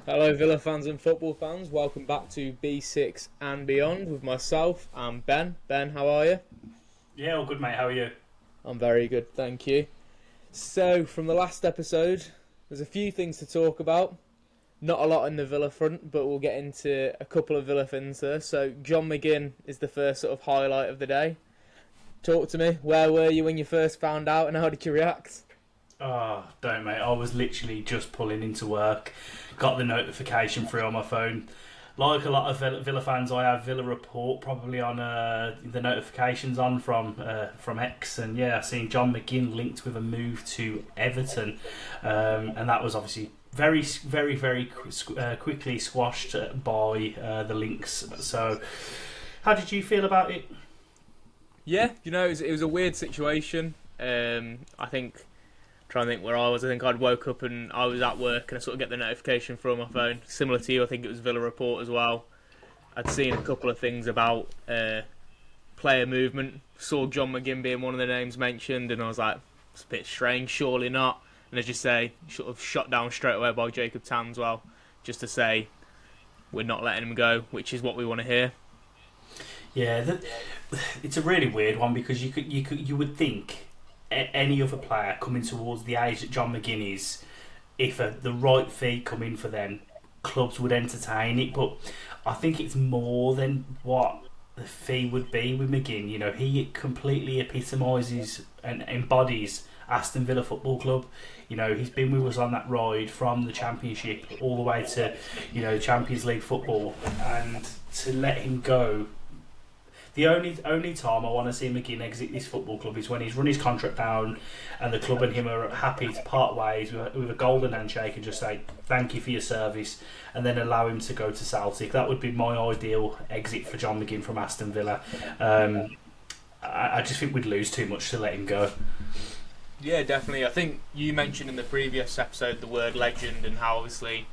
Hello, Villa fans and football fans. Welcome back to B6 and Beyond with myself and Ben. Ben, how are you? Yeah, all good, mate. How are you? I'm very good, thank you. So, from the last episode, there's a few things to talk about. Not a lot in the Villa front, but we'll get into a couple of Villa things there. So, John McGinn is the first sort of highlight of the day. Talk to me. Where were you when you first found out, and how did you react? Oh, don't, mate. I was literally just pulling into work, got the notification through on my phone. Like a lot of Villa fans, I have Villa Report probably on the notifications on from X, and yeah, I seen John McGinn linked with a move to Everton, and that was obviously very quickly squashed by the links. So, how did you feel about it? Yeah, it was a weird situation. I think trying to think where I was. I think I'd woke up and I was at work and I sort of get the notification from my phone. Similar to you, I think it was Villa Report as well. I'd seen a couple of things about player movement. Saw John McGinn being one of the names mentioned, and I was like, it's a bit strange, surely not. And as you say, sort of shot down straight away by Jacob Tanswell, just to say we're not letting him go, which is what we want to hear. Yeah, it's a really weird one because you would think any other player coming towards the age that John McGinn is, if the right fee come in for them, clubs would entertain it. But I think it's more than what the fee would be with McGinn. You know, he completely epitomises and embodies Aston Villa Football Club. You know, he's been with us on that ride from the Championship all the way to, Champions League football, and to let him go. The only time I want to see McGinn exit this football club is when he's run his contract down and the club and him are happy to part ways with a golden handshake and just say thank you for your service, and then allow him to go to Celtic. That would be my ideal exit for John McGinn from Aston Villa. I just think we'd lose too much to let him go. Yeah, definitely. I think you mentioned in the previous episode the word legend, and how obviously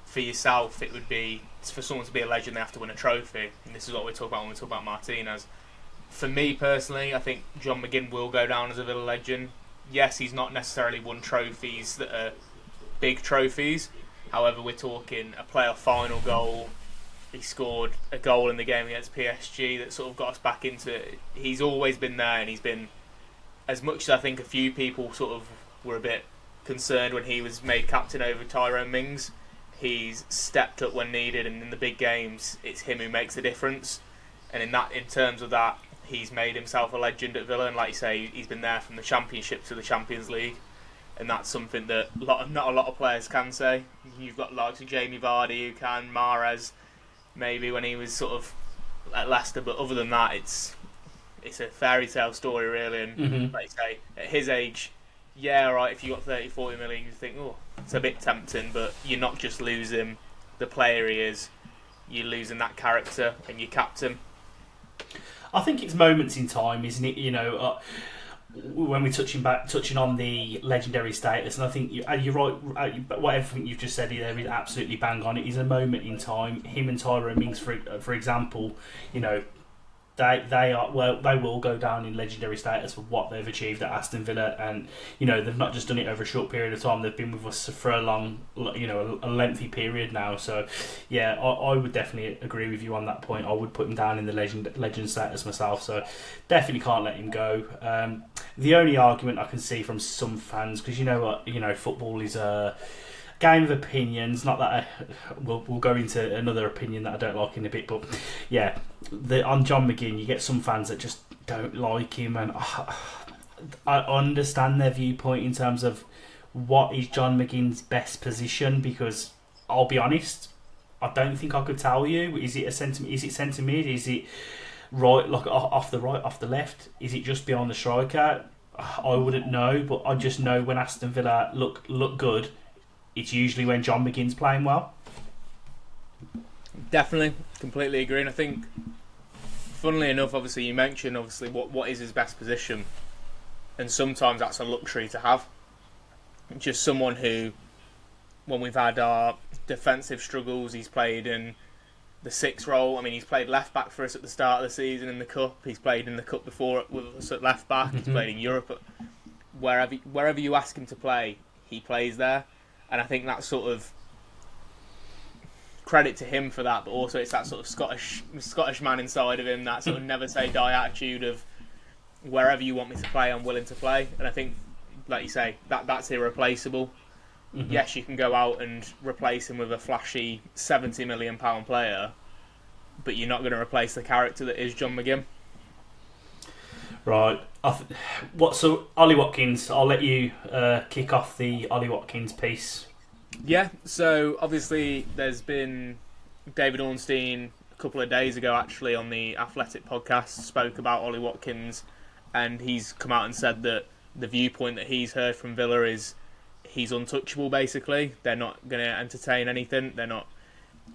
for yourself it would be, for someone to be a legend they have to win a trophy, and this is what we talk about when we talk about Martinez. For me personally, I think John McGinn will go down as a Villa legend. Yes, he's not necessarily won trophies that are big trophies. However, we're talking a playoff final goal. He scored a goal in the game against PSG that sort of got us back into it. He's always been there, and he's been, as much as I think a few people sort of were a bit concerned when he was made captain over Tyrone Mings, he's stepped up when needed, and in the big games, it's him who makes the difference. And in terms of that, he's made himself a legend at Villa. And like you say, he's been there from the Championship to the Champions League, and that's something that not a lot of players can say. You've got likes of Jamie Vardy who can, Mahrez maybe when he was sort of at Leicester, but other than that, it's a fairy tale story really. And like you say, at his age, yeah, right, if you got 30, 40 million, you think, oh, it's a bit tempting, but you're not just losing the player he is, you're losing that character and your captain. I think it's moments in time, isn't it? When we're touching on the legendary status, and I think you're right. What everything you've just said there is absolutely bang on. It is a moment in time. Him and Tyrone Mings, for example, you know, they will go down in legendary status for what they've achieved at Aston Villa, and they've not just done it over a short period of time. They've been with us for a long, a lengthy period now. So yeah, I would definitely agree with you on that point. I would put him down in the legend status myself. So definitely can't let him go. The only argument I can see from some fans, because football is a game of opinions. Not that we'll go into another opinion that I don't like in a bit, but yeah, on John McGinn, you get some fans that just don't like him, and I understand their viewpoint in terms of what is John McGinn's best position. Because I'll be honest, I don't think I could tell you. Is it centre mid? Is it right, like off the right, off the left? Is it just beyond the striker? I wouldn't know, but I just know when Aston Villa look good, it's usually when John McGinn's playing well. Definitely, completely agree. And I think, funnily enough, obviously you mentioned what is his best position, and sometimes that's a luxury to have. Just someone who, when we've had our defensive struggles, he's played in the sixth role. I mean, he's played left back for us at the start of the season in the cup. He's played in the cup before with us at left back. He's played in Europe. Wherever you ask him to play, he plays there. And I think that's sort of credit to him for that, but also it's that sort of Scottish man inside of him, that sort of never say die attitude of wherever you want me to play, I'm willing to play. And I think, like you say, that's irreplaceable. Mm-hmm. Yes, you can go out and replace him with a flashy £70 million player, but you're not going to replace the character that is John McGinn. Right. So Ollie Watkins, I'll let you kick off the Ollie Watkins piece. Yeah, so obviously there's been David Ornstein a couple of days ago actually on the Athletic podcast spoke about Ollie Watkins, and he's come out and said that the viewpoint that he's heard from Villa is he's untouchable basically. They're not going to entertain anything. They're not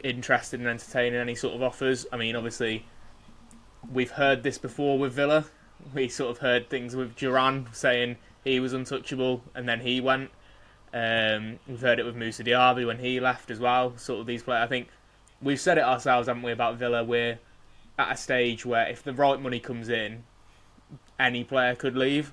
interested in entertaining any sort of offers. I mean, obviously we've heard this before with Villa. We sort of heard things with Duran saying he was untouchable and then he went. We've heard it with Moussa Diaby when he left as well. Sort of these players. I think we've said it ourselves, haven't we, about Villa? We're at a stage where if the right money comes in, any player could leave.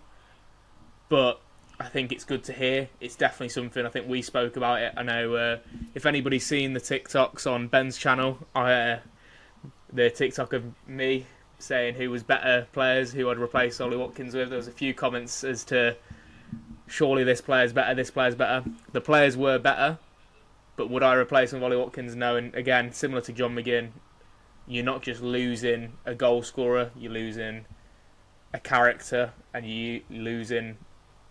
But I think it's good to hear. It's definitely something. I think we spoke about it. I know if anybody's seen the TikToks on Ben's channel, the TikTok of me saying who was better players, who I'd replace Ollie Watkins with. There was a few comments as to surely this player's better, this player's better. The players were better, but would I replace him with Ollie Watkins? No. And again, similar to John McGinn, you're not just losing a goal scorer, you're losing a character and you're losing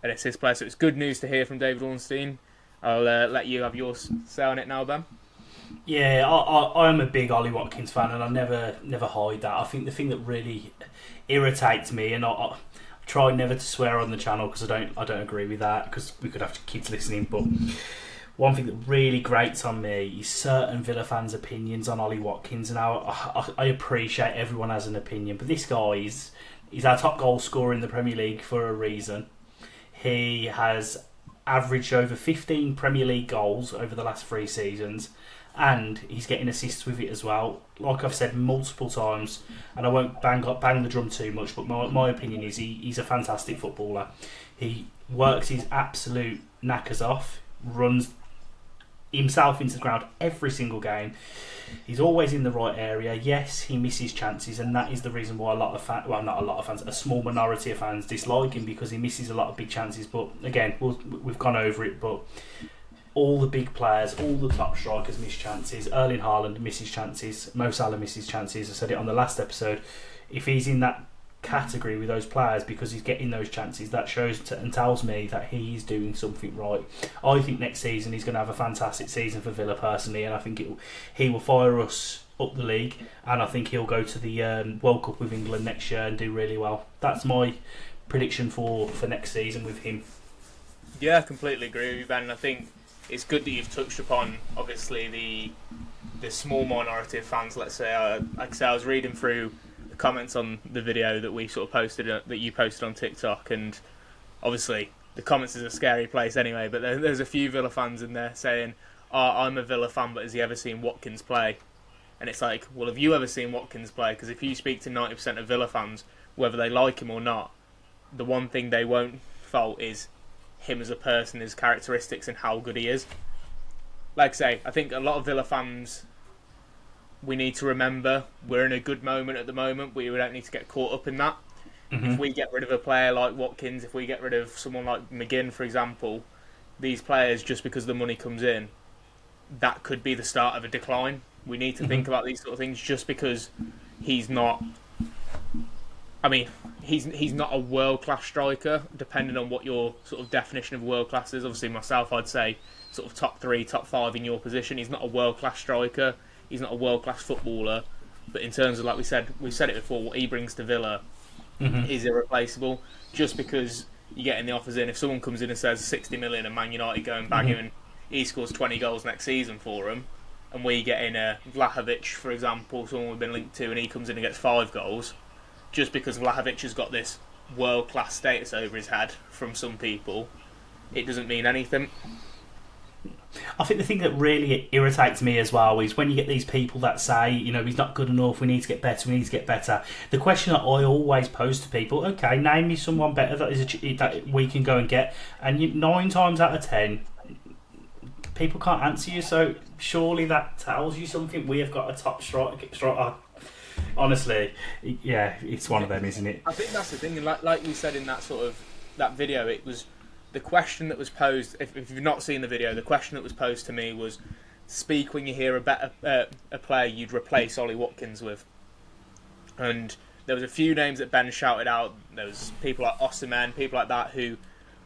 an assist player. So it's good news to hear from David Ornstein. I'll let you have your say on it now, Ben. Yeah, I'm a big Ollie Watkins fan, and I never hide that. I think the thing that really irritates me, and I try never to swear on the channel because I don't agree with that, because we could have to keep listening. But one thing that really grates on me is certain Villa fans' opinions on Ollie Watkins, and I appreciate everyone has an opinion, but this guy is our top goal scorer in the Premier League for a reason. He has averaged over 15 Premier League goals over the last 3 seasons. And he's getting assists with it as well. Like I've said multiple times, and I won't bang the drum too much, but my opinion is he's a fantastic footballer. He works his absolute knackers off, runs himself into the ground every single game. He's always in the right area. Yes, he misses chances, and that is the reason why a small minority of fans dislike him, because he misses a lot of big chances. But again, we've gone over it, but all the big players, all the top strikers miss chances. Erling Haaland misses chances. Mo Salah misses chances. I said it on the last episode. If he's in that category with those players because he's getting those chances, that shows and tells me that he's doing something right. I think next season he's going to have a fantastic season for Villa personally, and I think he will fire us up the league, and I think he'll go to the World Cup with England next year and do really well. That's my prediction for next season with him. Yeah, I completely agree with you, Ben. I think it's good that you've touched upon, obviously, the small minority of fans, let's say. Like I say, I was reading through the comments on the video that we sort of posted, that you posted on TikTok, and obviously the comments is a scary place anyway, but there's a few Villa fans in there saying, I'm a Villa fan, but has he ever seen Watkins play? And it's like, well, have you ever seen Watkins play? Because if you speak to 90% of Villa fans, whether they like him or not, the one thing they won't fault is him as a person, his characteristics, and how good he is. Like I say, I think a lot of Villa fans, we need to remember we're in a good moment at the moment. We don't need to get caught up in that. Mm-hmm. If we get rid of a player like Watkins, if we get rid of someone like McGinn, for example, these players, just because the money comes in, that could be the start of a decline. We need to think about these sort of things. Just because he's not, I mean, he's not a world-class striker, depending on what your sort of definition of world-class is. Obviously, myself, I'd say sort of top 3, top 5 in your position. He's not a world-class striker. He's not a world-class footballer. But in terms of, like we've said it before, what he brings to Villa is irreplaceable. Just because you're getting the offers in, if someone comes in and says 60 million and Man United go and bag him and he scores 20 goals next season for him, and we get in a Vlahovic, for example, someone we've been linked to, and he comes in and gets 5 goals, just because Vlahovic has got this world-class status over his head from some people, it doesn't mean anything. I think the thing that really irritates me as well is when you get these people that say, he's not good enough, we need to get better. The question that I always pose to people, okay, name me someone better that we can go and get, and 9 times out of 10, people can't answer you. So surely that tells you something. We have got a top striker. Honestly, yeah, it's one of them, isn't it? I think that's the thing. And like we said in that video, it was the question that was posed. If you've not seen the video, the question that was posed to me was, speak when you hear a player you'd replace Ollie Watkins with. And there was a few names that Ben shouted out. There was people like Osimhen, people like that, who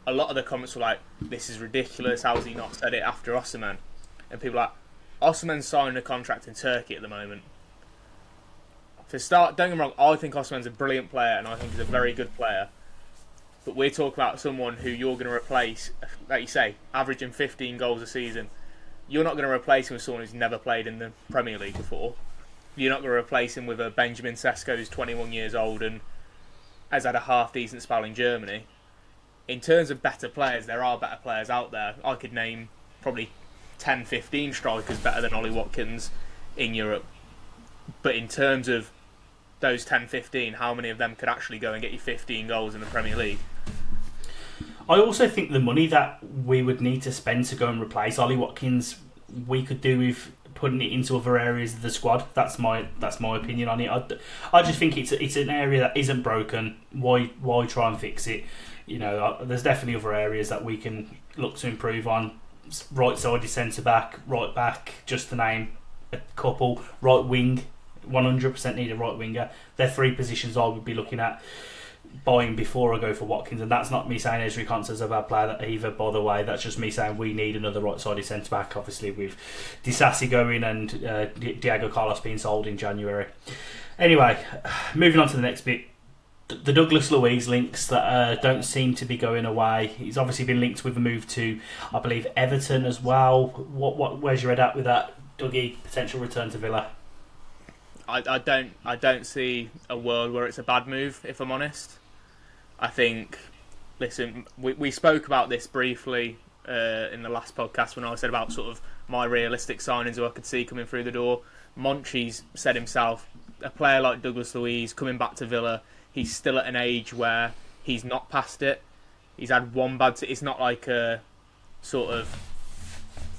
a lot of the comments were like, this is ridiculous, how has he not said it after Osimhen? And people like, Osimhen's signed a contract in Turkey at the moment. For start, don't get me wrong, I think Osimhen's a brilliant player and I think he's a very good player. But we're talking about someone who you're going to replace, like you say, averaging 15 goals a season. You're not going to replace him with someone who's never played in the Premier League before. You're not going to replace him with a Benjamin Sesko who's 21 years old and has had a half-decent spell in Germany. In terms of better players, there are better players out there. I could name probably 10, 15 strikers better than Ollie Watkins in Europe. But in terms of those 10, 15, how many of them could actually go and get you 15 goals in the Premier League? I also think the money that we would need to spend to go and replace Ollie Watkins, we could do with putting it into other areas of the squad. That's my opinion on it. I just think it's an area that isn't broken. Why try and fix it? You know, there's definitely other areas that we can look to improve on. Right-sided centre-back, right-back, just to name a couple. Right wing, 100% need a right winger. They're three positions I would be looking at buying before I go for Watkins, and that's not me saying Ezri Konsa's a bad player either, by the way. That's just me saying we need another right-sided centre-back, obviously with Disasi going and Diego Carlos being sold in January. Anyway, moving on to the next bit. The Douglas Luiz links that don't seem to be going away. He's obviously been linked with a move to, I believe, Everton as well. Where's your head at with that, Dougie? Potential return to Villa? I don't see a world where it's a bad move, if I'm honest. I think, listen, we spoke about this briefly in the last podcast when I said about sort of my realistic signings who I could see coming through the door. Monchi's said himself, a player like Douglas Luiz coming back to Villa, he's still at an age where he's not past it. He's had one bad... It's not like a sort of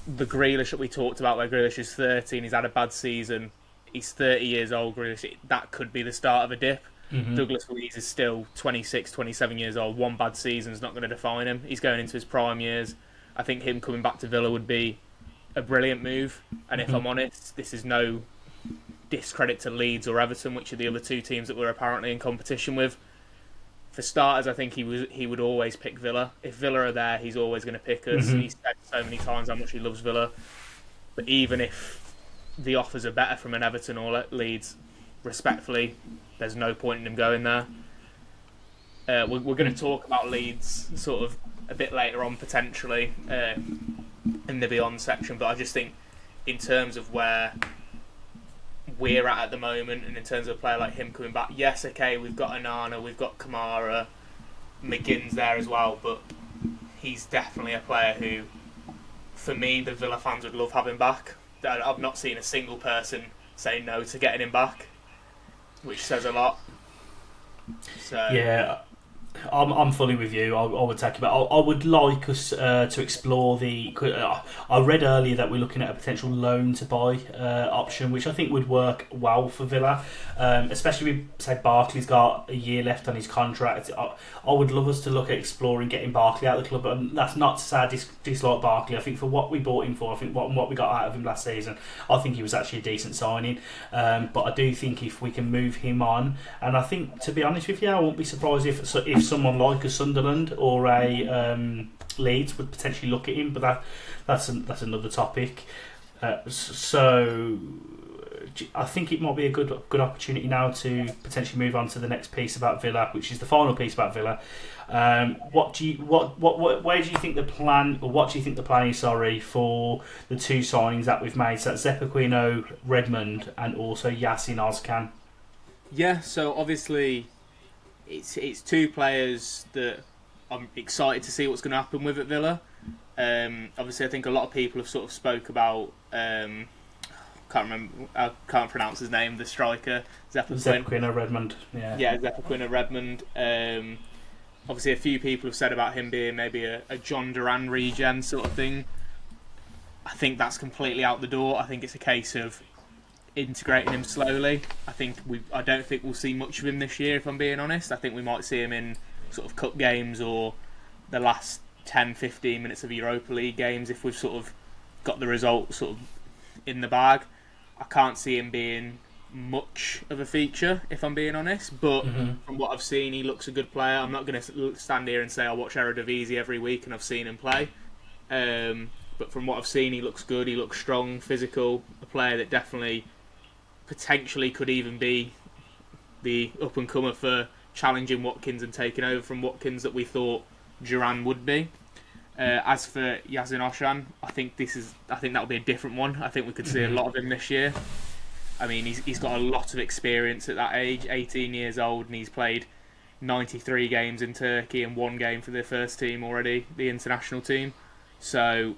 the Grealish that we talked about, where Grealish is 30 and he's had a bad season. He's 30 years old, Grealish. That could be the start of a dip. Mm-hmm. Douglas Luiz is still 26, 27 years old. One bad season's not going to define him. He's going into his prime years. I think him coming back to Villa would be a brilliant move. And if I'm honest, this is no discredit to Leeds or Everton, which are the other two teams that we're apparently in competition with. For starters, I think he would always pick Villa. If Villa are there, he's always going to pick us. Mm-hmm. He's said so many times how much he loves Villa. But even if the offers are better from an Everton or Leeds, respectfully, there's no point in him going there. We're going to talk about Leeds sort of a bit later on, potentially, in the Beyond section, but I just think in terms of where we're at the moment, and in terms of a player like him coming back, yes, okay, we've got Onana, we've got Kamara, McGinn's there as well, but he's definitely a player who, for me, the Villa fans would love having back. I've not seen a single person say no to getting him back, which says a lot. So yeah, I'm fully with you. I would take it, but I would like us to explore the. I read earlier that we're looking at a potential loan to buy option, which I think would work well for Villa, especially with, say, Barkley's got a year left on his contract. I would love us to look at exploring getting Barkley out of the club, and that's not to say I dislike Barkley. I think for what we bought him for, I think what we got out of him last season, I think he was actually a decent signing. But I do think if we can move him on, and I think, to be honest with you, I won't be surprised if someone like a Sunderland or a Leeds would potentially look at him, but that's another topic. So I think it might be a good opportunity now to potentially move on to the next piece about Villa, which is the final piece about Villa. Where do you think the plan, or what do you think the plan is? Sorry, for the two signings that we've made. So that's Zepaquino, Redmond, and also Yasin Ozcan. Yeah. So obviously, it's two players that I'm excited to see what's going to happen with at Villa. Obviously, I think a lot of people have sort of spoke about. I can't pronounce his name. The striker, Zepaquino Redmond. Yeah, Zepaquino Redmond. Obviously, a few people have said about him being maybe a John Duran regen sort of thing. I think that's completely out the door. I think it's a case of integrating him slowly. I don't think we'll see much of him this year, if I'm being honest. I think we might see him in sort of cup games or the last 10-15 minutes of Europa League games if we've sort of got the result sort of in the bag. I can't see him being much of a feature, if I'm being honest, but from what I've seen, he looks a good player. I'm not going to stand here and say I watch Eredivisie every week and I've seen him play, but from what I've seen, he looks good. He looks strong, physical, a player that definitely potentially could even be the up and comer for challenging Watkins and taking over from Watkins that we thought Duran would be. As for Yasin Oshan, I think that'll be a different one. I think we could see a lot of him this year. I mean, he's got a lot of experience at that age, 18 years old, and he's played 93 games in Turkey and 1 game for the first team already, the international team. So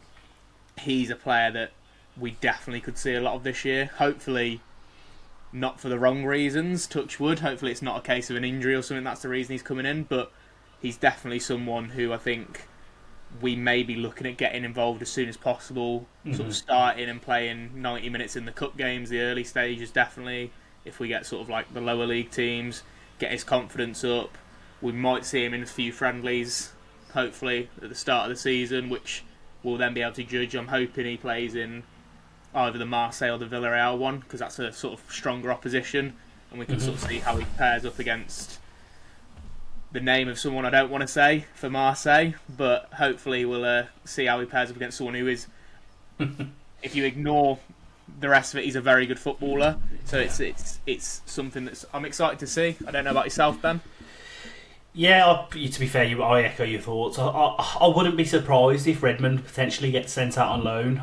he's a player that we definitely could see a lot of this year. Hopefully not for the wrong reasons, touch wood. Hopefully it's not a case of an injury or something, that's the reason he's coming in. But he's definitely someone who I think we may be looking at getting involved as soon as possible, sort of starting and playing 90 minutes in the cup games, the early stages definitely. If we get sort of like the lower league teams, get his confidence up, we might see him in a few friendlies, hopefully, at the start of the season, which we'll then be able to judge. I'm hoping he plays in either the Marseille or the Villarreal one, because that's a sort of stronger opposition, and we can sort of see how he pairs up against the name of someone I don't want to say for Marseille, but hopefully we'll see how he pairs up against someone who is, if you ignore the rest of it, he's a very good footballer. So it's something that I'm excited to see. I don't know about yourself, Ben. Yeah, to be fair, I echo your thoughts. I wouldn't be surprised if Redmond potentially gets sent out on loan.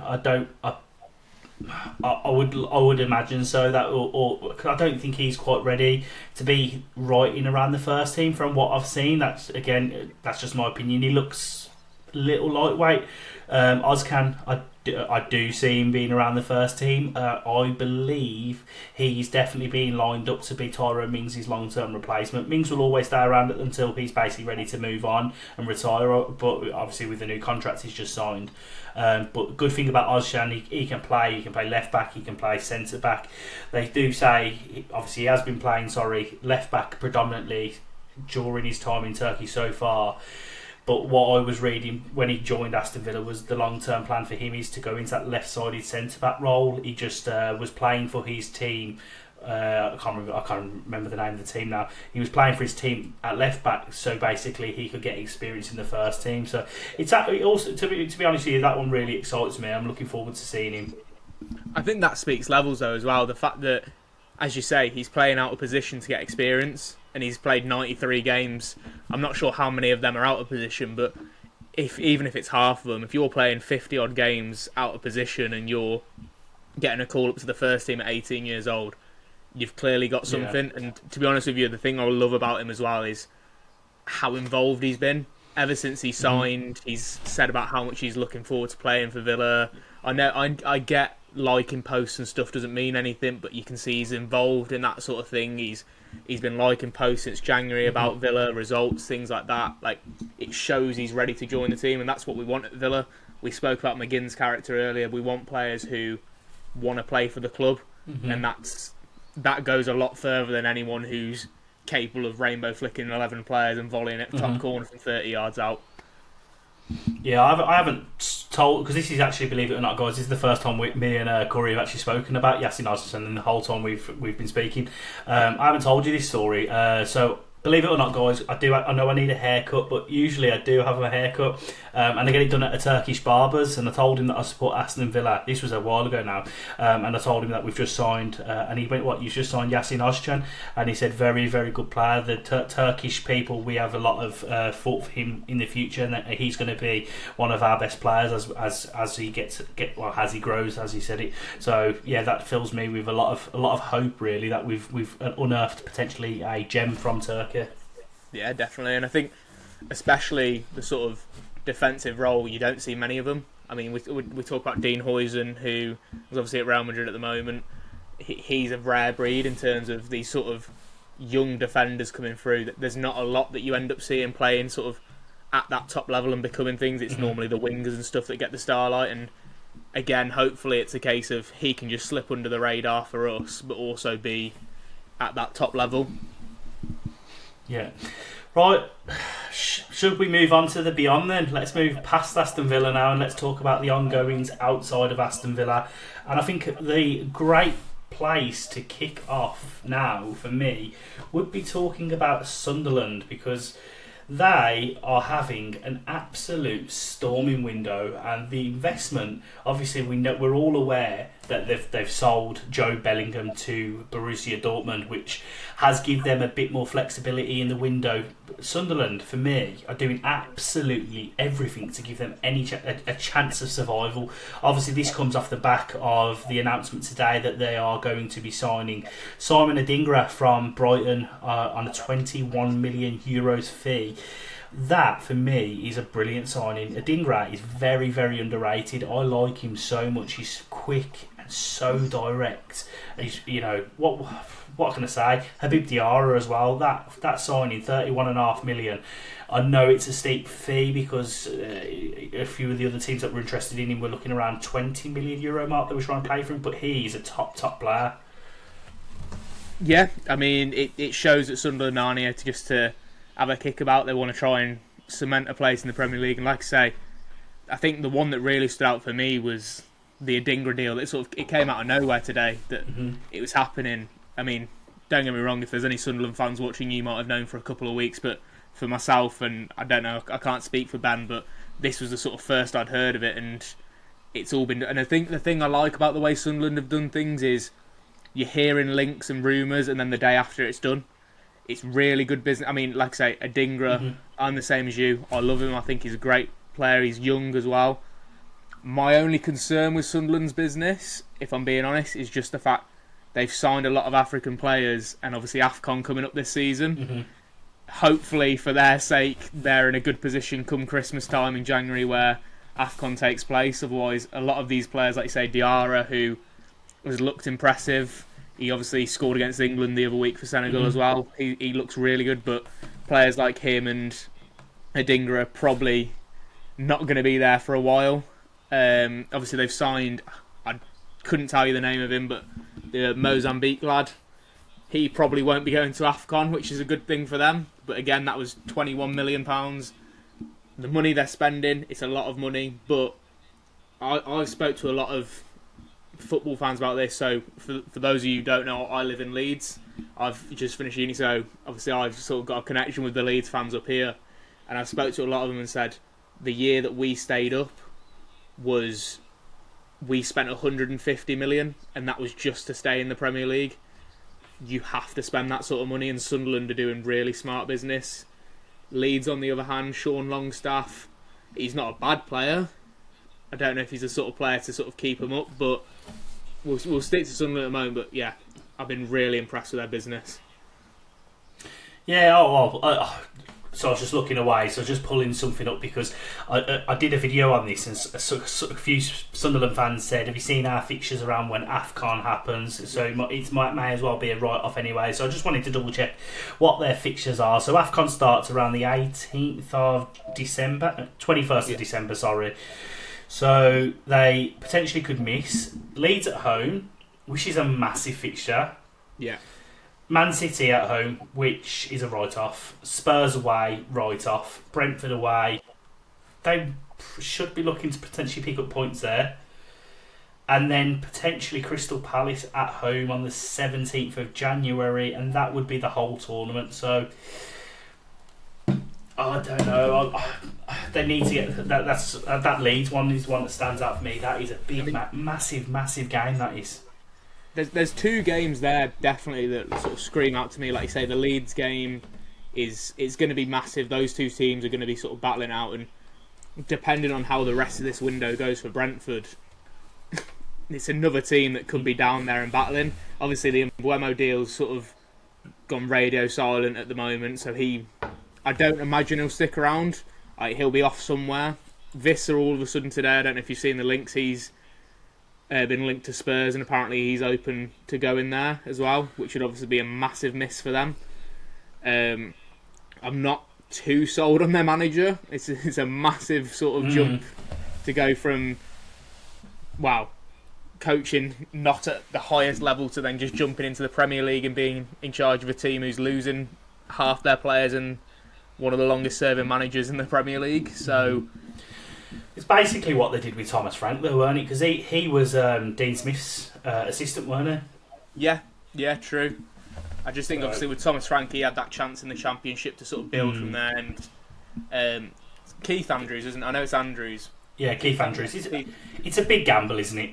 I would imagine so. That or I don't think he's quite ready to be right in around the first team from what I've seen. That's just my opinion. He looks a little lightweight. Ozcan, I do see him being around the first team. I believe he's definitely being lined up to be Tyrone Mings' long-term replacement. Mings will always stay around until he's basically ready to move on and retire, but obviously with the new contract he's just signed. But the good thing about Ozcan, he can play left back, he can play centre back. They do say, obviously he has been playing left back predominantly during his time in Turkey so far. But what I was reading when he joined Aston Villa was the long-term plan for him is to go into that left-sided centre-back role. He just was playing for his team. I can't remember the name of the team now. He was playing for his team at left-back, so basically he could get experience in the first team. So it's also, to be honest with you, that one really excites me. I'm looking forward to seeing him. I think that speaks levels though as well. The fact that, as you say, he's playing out of position to get experience, and he's played 93 games. I'm not sure how many of them are out of position, but even if it's half of them, if you're playing 50 odd games out of position and you're getting a call up to the first team at 18 years old, you've clearly got something. Yeah. And to be honest with you, the thing I love about him as well is how involved he's been. Ever since he signed, he's said about how much he's looking forward to playing for Villa. I know I get liking posts and stuff doesn't mean anything, but you can see he's involved in that sort of thing. He's been liking posts since January about Villa results, things like that. Like, it shows he's ready to join the team, and that's what we want at Villa. We spoke about McGinn's character earlier. We want players who want to play for the club, and that goes a lot further than anyone who's capable of rainbow flicking 11 players and volleying at the top corner from 30 yards out. Yeah, I haven't told, because this is actually, believe it or not, guys, this is the first time me and Corey have actually spoken about Yasin Ozcan, and the whole time we've been speaking. I haven't told you this story, so believe it or not, guys, I know I need a haircut, but usually I do have a haircut, and I get it done at a Turkish barber's, and I told him that I support Aston Villa. This was a while ago now, and I told him that we've just signed, and he went, "What, you've just signed Yasin Ozcan?" And he said, "Very, very good player. The Turkish people, we have a lot of thought for him in the future, and that he's going to be one of our best players as he as he grows," as he said it. So yeah, that fills me with a lot of hope, really, that we've unearthed potentially a gem from Turkey. Yeah, definitely. And I think especially the sort of defensive role, you don't see many of them. I mean, we talk about Dean Huijsen, who is obviously at Real Madrid at the moment. He's a rare breed in terms of these sort of young defenders coming through. There's not a lot that you end up seeing playing sort of at that top level and becoming things. It's normally the wingers and stuff that get the starlight, and again, hopefully it's a case of he can just slip under the radar for us, but also be at that top level. Yeah. Right, should we move on to the beyond then? Let's move past Aston Villa now and let's talk about the ongoings outside of Aston Villa. And I think the great place to kick off now for me would be talking about Sunderland, because they are having an absolute storming window, and the investment, obviously we're all aware that they've sold Joe Bellingham to Borussia Dortmund, which has given them a bit more flexibility in the window. Sunderland, for me, are doing absolutely everything to give them a chance of survival. Obviously, this comes off the back of the announcement today that they are going to be signing Simon Adingra from Brighton on a 21 million euros fee. That, for me, is a brilliant signing. Adingra is very, very underrated. I like him so much. He's quick and so direct. He's, what can I say? Habib Diarra as well. That signing, 31.5 million. I know it's a steep fee because a few of the other teams that were interested in him were looking around 20 million euro mark that were trying to pay for him, but he's a top player. Yeah, I mean, it shows that Sunderland aren't here to have a kick about. They want to try and cement a place in the Premier League. And like I say, I think the one that really stood out for me was the Adingra deal. It came out of nowhere today that it was happening. I mean, don't get me wrong, if there's any Sunderland fans watching, you might have known for a couple of weeks, but for myself, and I don't know, I can't speak for Ben, but this was the sort of first I'd heard of it, and it's all been... And I think the thing I like about the way Sunderland have done things is you're hearing links and rumours, and then the day after it's done. It's really good business. I mean, like I say, Adingra, I'm the same as you. I love him. I think he's a great player. He's young as well. My only concern with Sunderland's business, if I'm being honest, is just the fact they've signed a lot of African players, and obviously AFCON coming up this season. Hopefully, for their sake, they're in a good position come Christmas time in January where AFCON takes place. Otherwise, a lot of these players, like you say, Diarra, who has looked impressive. He obviously scored against England the other week for Senegal as well. He looks really good, but players like him and Adingra are probably not going to be there for a while. Obviously, they've signed... I couldn't tell you the name of him, but the Mozambique lad. He probably won't be going to AFCON, which is a good thing for them. But again, that was £21 million. The money they're spending, it's a lot of money. But I've spoke to a lot of football fans about this. So for those of you who don't know, I live in Leeds. I've just finished uni, so obviously I've sort of got a connection with the Leeds fans up here. And I spoke to a lot of them and said the year that we stayed up was... we spent 150 million, and that was just to stay in the Premier League. You have to spend that sort of money, and Sunderland are doing really smart business. Leeds, on the other hand, Sean Longstaff, he's not a bad player. I don't know if he's the sort of player to sort of keep him up, but we'll stick to Sunderland at the moment. But yeah, I've been really impressed with their business. Yeah, so I was just looking away, so just pulling something up because I did a video on this, and a few Sunderland fans said, have you seen our fixtures around when AFCON happens? So it may as well be a write-off anyway. So I just wanted to double check what their fixtures are. So AFCON starts around the 18th of December, 21st of December, sorry. So they potentially could miss Leeds at home, which is a massive fixture. Yeah. Man City at home, which is a write-off. Spurs away, write-off. Brentford away. They should be looking to potentially pick up points there. And then potentially Crystal Palace at home on the 17th of January, and that would be the whole tournament. So, I don't know. They need to get... That Leeds one is one that stands out for me. That is a big, massive game, that is. There's two games there definitely that sort of scream out to me. Like you say, the Leeds game is going to be massive. Those two teams are going to be sort of battling out, and depending on how the rest of this window goes for Brentford, it's another team that could be down there and battling. Obviously, the Mbeumo deal's sort of gone radio silent at the moment, so I don't imagine he'll stick around. He'll be off somewhere. Visser all of a sudden today, I don't know if you've seen the links, he's been linked to Spurs, and apparently he's open to go in there as well, which would obviously be a massive miss for them. I'm not too sold on their manager. It's a massive sort of jump to go from wow, coaching not at the highest level to then just jumping into the Premier League and being in charge of a team who's losing half their players and one of the longest serving managers in the Premier League. So it's basically what they did with Thomas Frank, though, weren't it? Because he was Dean Smith's assistant, weren't he? Yeah, true. I just think obviously with Thomas Frank, he had that chance in the Championship to sort of build from there. And Keith Andrews, isn't it? I know it's Andrews. Yeah, Keith Andrews. It's a big gamble, isn't it?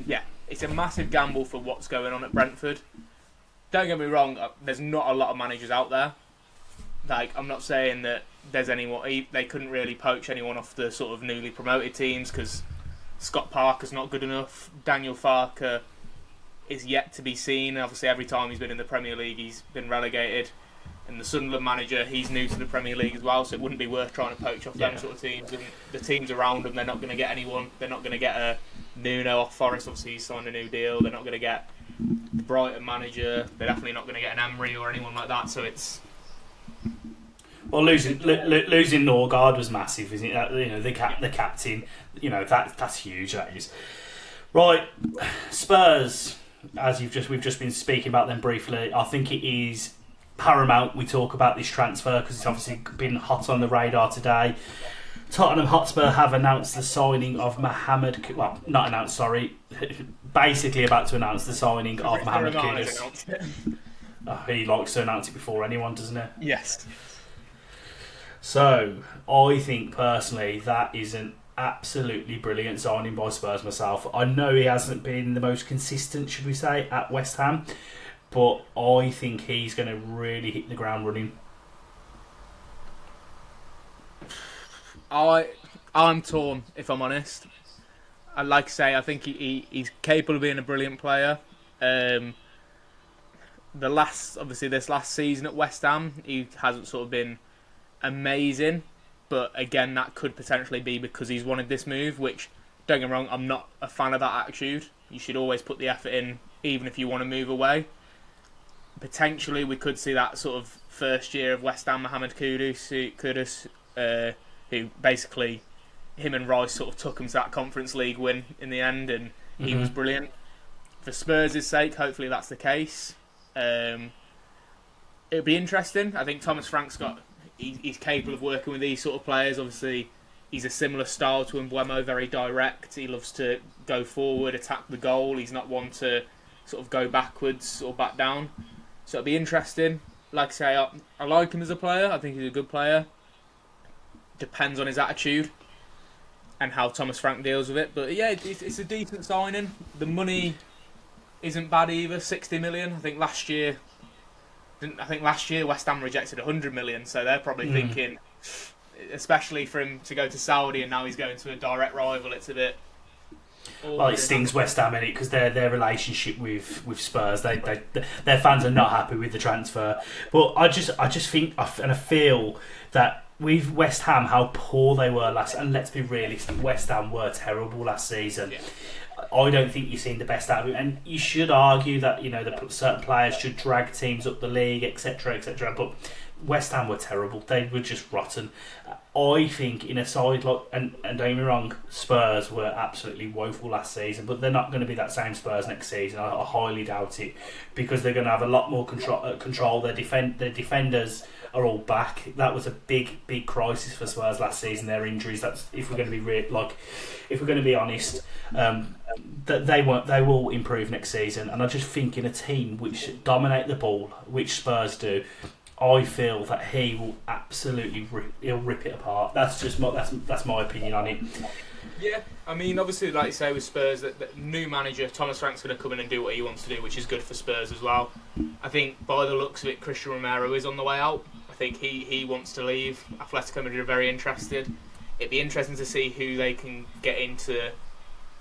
Yeah, it's a massive gamble for what's going on at Brentford. Don't get me wrong, there's not a lot of managers out there. Like, I'm not saying that there's anyone... They couldn't really poach anyone off the sort of newly promoted teams because Scott Parker's not good enough. Daniel Farker is yet to be seen. Obviously, every time he's been in the Premier League, he's been relegated. And the Sunderland manager, he's new to the Premier League as well, so it wouldn't be worth trying to poach off them sort of teams. And the teams around them, they're not going to get anyone. They're not going to get a Nuno off Forest. Obviously, he's signed a new deal. They're not going to get the Brighton manager. They're definitely not going to get an Emery or anyone like that. So it's... Well, losing Norgard was massive, isn't it? You know, the captain. You know, that's huge. That is. Right, Spurs. As we've just been speaking about them briefly. I think it is paramount we talk about this transfer because it's obviously been hot on the radar today. Tottenham Hotspur have announced the signing of Mohamed... Well, not announced, sorry. Basically about to announce the signing of Mohamed Kudus. He likes to announce it before anyone, doesn't he? Yes. So, I think personally that is an absolutely brilliant signing by Spurs myself. I know he hasn't been the most consistent, should we say, at West Ham, but I think he's going to really hit the ground running. I'm torn, if I'm honest. I'd like to say I think he's capable of being a brilliant player. This last season at West Ham, he hasn't sort of been amazing, but again, that could potentially be because he's wanted this move, which, don't get me wrong, I'm not a fan of that attitude. You should always put the effort in, even if you want to move away. Potentially, we could see that sort of first year of West Ham, Mohamed Kudus, who basically, him and Rice sort of took him to that Conference League win in the end, and he was brilliant. For Spurs' sake, hopefully that's the case. It'll be interesting. I think Thomas Frank's he's capable of working with these sort of players. Obviously, he's a similar style to Mbeumo, very direct. He loves to go forward, attack the goal. He's not one to sort of go backwards or back down. So it'll be interesting. Like I say, I like him as a player. I think he's a good player. Depends on his attitude and how Thomas Frank deals with it. But yeah, it's a decent signing. The money isn't bad either, 60 million. I think last year West Ham rejected 100 million, so they're probably thinking, especially for him to go to Saudi and now he's going to a direct rival, it's a bit... Well, it stings West Ham, innit? Because their relationship with Spurs, their fans are not happy with the transfer. But I just think and I feel that with West Ham, how poor they were last, and let's be realistic, West Ham were terrible last season. Yeah. I don't think you've seen the best out of it, and you should argue that certain players should drag teams up the league, etc., etc. But West Ham were terrible; they were just rotten. I think in a side like, and don't get me wrong, Spurs were absolutely woeful last season, but they're not going to be that same Spurs next season. I highly doubt it because they're going to have a lot more control. Their defenders are all back. That was a big crisis for Spurs last season. Their injuries. That's if we're going to be if we're going to be honest. That they will improve next season, and I just think in a team which dominate the ball, which Spurs do, I feel that he will absolutely rip it apart. That's just that's my opinion on it. Yeah, I mean, obviously, like you say with Spurs, that new manager Thomas Frank's going to come in and do what he wants to do, which is good for Spurs as well. I think by the looks of it, Christian Romero is on the way out. I think he wants to leave. Atletico Madrid are very interested. It'd be interesting to see who they can get in to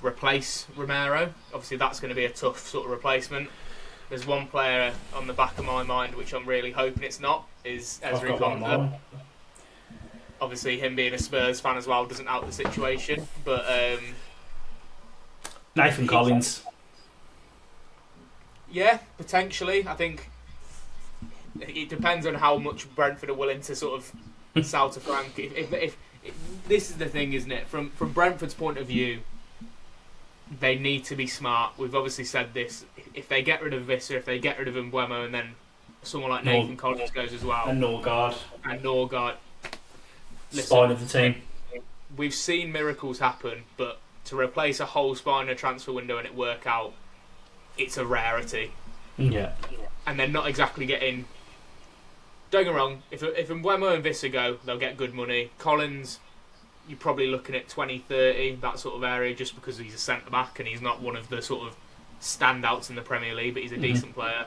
replace Romero. Obviously, that's going to be a tough sort of replacement. There's one player on the back of my mind, which I'm really hoping it's not, is Ezri Konsa. Obviously, him being a Spurs fan as well doesn't help the situation. But Nathan Collins. Yeah, potentially. I think it depends on how much Brentford are willing to sort of sell to Frank. If this is the thing, isn't it? From Brentford's point of view, they need to be smart. We've obviously said this. If they get rid of Visser, if they get rid of Mbeumo, and then someone like Nathan Collins goes as well, and Norgard, listen, spine of the team. We've seen miracles happen, but to replace a whole spine in a transfer window and it work out, it's a rarity. Yeah. And they're not exactly getting... Don't get me wrong, if Mbeumo and Visser go, they'll get good money. Collins, you're probably looking at 20, 30, that sort of area, just because he's a centre-back and he's not one of the sort of standouts in the Premier League, but he's a decent player.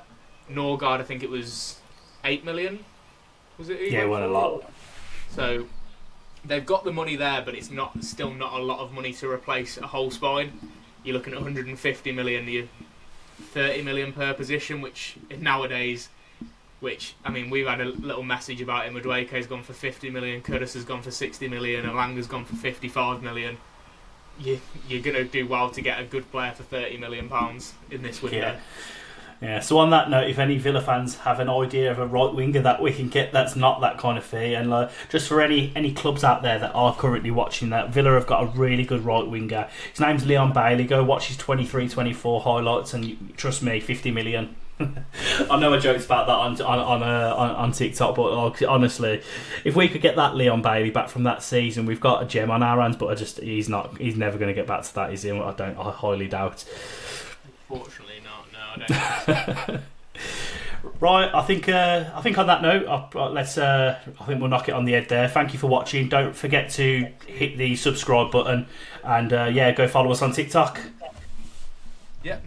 Norgard, I think it was 8 million. Was it? Yeah, it won a lot. So they've got the money there, but it's still not a lot of money to replace a whole spine. You're looking at 150 million, you're 30 million per position, which nowadays, I mean, we've had a little message about it. Madueke's gone for 50 million, Kudus has gone for 60 million, Alanga's gone for 55 million. You're going to do well to get a good player for £30 million in this window. Yeah. So on that note, if any Villa fans have an idea of a right winger that we can get that's not that kind of fee, and just for any clubs out there that are currently watching that, Villa have got a really good right winger. His name's Leon Bailey. Go watch his 23-24 highlights, and trust me, 50 million. I know I joked about that on TikTok, but honestly, if we could get that Leon Bailey back from that season, we've got a gem on our hands. But he's never going to get back to that, is he? I highly doubt. Unfortunately not. No, I don't. Right, I think on that note, I think we'll knock it on the head there. Thank you for watching. Don't forget to hit the subscribe button, and go follow us on TikTok. Yep.